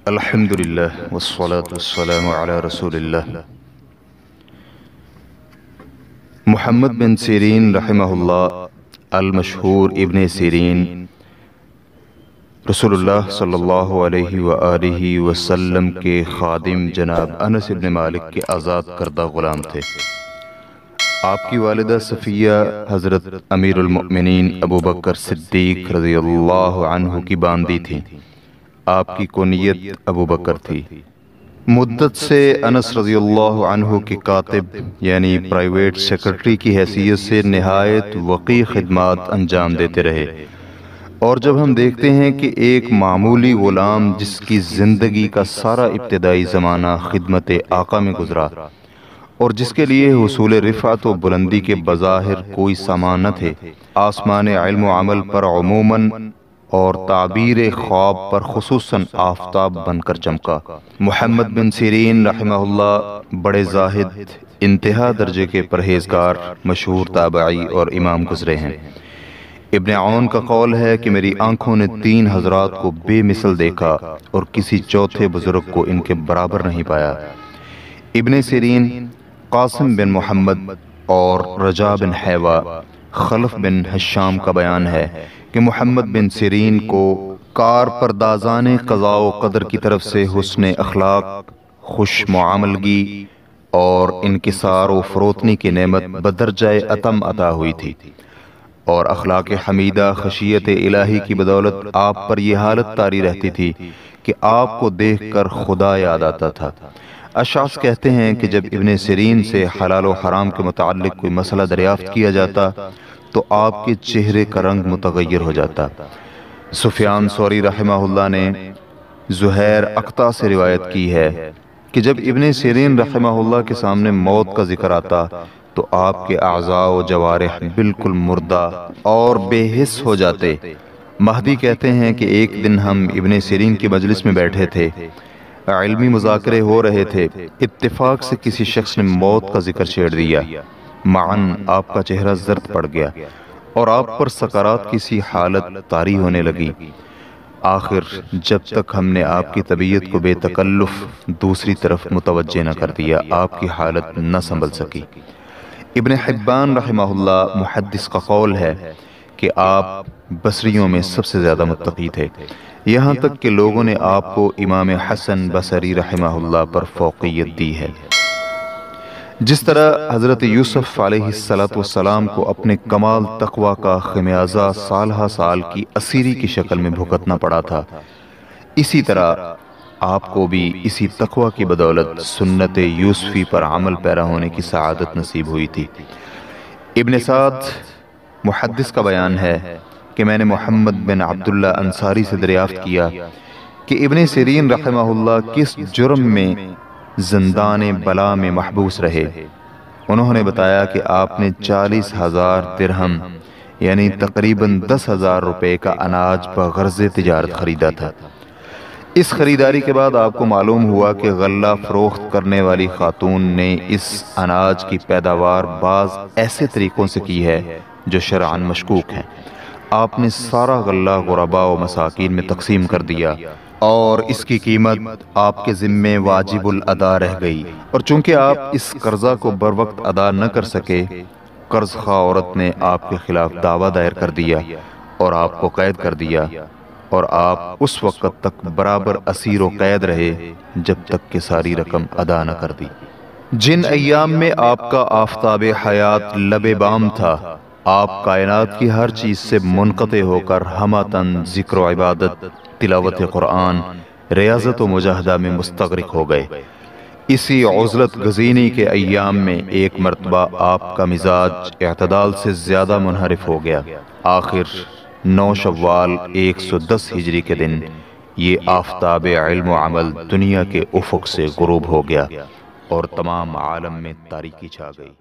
الحمدللہ والصلاة والسلام علی رسول اللہ۔ محمد بن سیرین رحمہ اللہ المشہور ابن سیرین رسول اللہ صلی اللہ علیہ وآلہ وسلم کے خادم جناب انس بن مالک کے آزاد کردہ غلام تھے۔ آپ کی والدہ صفیہ حضرت امیر المؤمنین ابو بکر صدیق رضی اللہ عنہ کی باندی تھیں۔ آپ کی کنیت ابو بکر تھی۔ مدت سے انس رضی اللہ عنہ کے کاتب یعنی پرائیویٹ سیکرٹری کی حیثیت سے نہایت وقیح خدمات انجام دیتے رہے، اور جب ہم دیکھتے ہیں کہ ایک معمولی غلام جس کی زندگی کا سارا ابتدائی زمانہ خدمت آقا میں گزرا اور جس کے لیے حصول رفعت و بلندی کے بظاہر کوئی سامان نہ تھے، آسمان علم و عمل پر عموماً اور تعبیر خواب پر خصوصاً آفتاب بن کر چمکا۔ محمد بن سیرین رحمہ اللہ بڑے زاہد، انتہا درجے کے پرہیزگار، مشہور تابعی اور امام گزرے ہیں۔ ابن عون کا قول ہے کہ میری آنکھوں نے 3 حضرات کو بے مثل دیکھا اور کسی چوتھے بزرگ کو ان کے برابر نہیں پایا۔ ابن سیرین، قاسم بن محمد اور رجا بن حیوہ، خلف بن حشام کا بیان ہے کہ محمد بن سیرین کو کار پردازان قضاء و قدر کی طرف سے حسن اخلاق، خوش معاملگی اور انکسار و فروتنی کی نعمت بدرجہ اتم عطا ہوئی تھی، اور اخلاق حمیدہ خشیت الہی کی بدولت آپ پر یہ حالت طاری رہتی تھی کہ آپ کو دیکھ کر خدا یاد آتا تھا۔ اشعث کہتے ہیں کہ جب ابن سیرین سے حلال و حرام کے متعلق کوئی مسئلہ دریافت کیا جاتا تو آپ کے چہرے کا رنگ متغیر ہو جاتا۔ سفیان ثوری رحمہ اللہ نے زہیر اقطع سے روایت کی ہے کہ جب ابن سیرین رحمہ اللہ کے سامنے موت کا ذکر آتا تو آپ کے اعضاء و جوارح بالکل مردہ اور بے حس ہو جاتے۔ مہدی کہتے ہیں کہ ایک دن ہم ابن سیرین کی مجلس میں بیٹھے تھے، علمی مذاکرے ہو رہے تھے، اتفاق سے کسی شخص نے موت کا ذکر چھیڑ دیا۔ معاً آپ کا چہرہ زرد پڑ گیا اور آپ پر سکرات کی سی حالت طاری ہونے لگی۔ آخر جب تک ہم نے آپ کی طبیعت کو بے تکلف دوسری طرف متوجہ نہ کر دیا، آپ کی حالت نہ سنبھل سکی۔ ابن حبان رحمہ اللہ محدث کا قول ہے کہ آپ بصریوں میں سب سے زیادہ متقی تھے، یہاں تک کہ لوگوں نے آپ کو امام حسن بصری رحمہ اللہ پر فوقیت دی ہے۔ جس طرح حضرت یوسف علیہ السلام کو اپنے کمال تقوی کا خمیازہ سالہ سال کی اسیری کی شکل میں بھگتنا پڑا تھا، اسی طرح آپ کو بھی اسی تقوی کی بدولت سنت یوسفی پر عمل پیرا ہونے کی سعادت نصیب ہوئی تھی۔ ابن سعد محدث کا بیان ہے کہ میں نے محمد بن عبداللہ انصاری سے دریافت کیا کہ ابن سیرین رحمہ اللہ کس جرم میں زندان بلا میں محبوس رہے۔ انہوں نے بتایا کہ آپ نے 40,000 درہم یعنی تقریباً 10,000 روپے کا اناج بغرض تجارت خریدا تھا۔ اس خریداری کے بعد آپ کو معلوم ہوا کہ غلہ فروخت کرنے والی خاتون نے اس اناج کی پیداوار بعض ایسے طریقوں سے کی ہے جو شرعاً مشکوک ہیں۔ آپ نے سارا غلہ غرباء و مساکین میں تقسیم کر دیا اور اس کی قیمت آپ کے ذمے واجب الادا رہ گئی، اور چونکہ آپ اس قرضہ کو بروقت ادا نہ کر سکے، قرض خواہ عورت نے آپ کے خلاف دعویٰ دائر کر دیا اور آپ کو قید کر دیا، اور آپ اس وقت تک برابر اسیر و قید رہے جب تک کہ ساری رقم ادا نہ کر دی۔ جن ایام میں آپ کا آفتاب حیات لب بام تھا، آپ کائنات کی ہر چیز سے منقطع ہو کر ہمتاً ذکر و عبادت، تلاوت قرآن، ریاضت و مجاہدہ میں مستغرق ہو گئے۔ اسی عزلت گزینی کے ایام میں ایک مرتبہ آپ کا مزاج اعتدال سے زیادہ منحرف ہو گیا۔ آخر 9 شوال 110 ہجری کے دن یہ آفتاب علم و عمل دنیا کے افق سے غروب ہو گیا اور تمام عالم میں تاریکی چھا گئی۔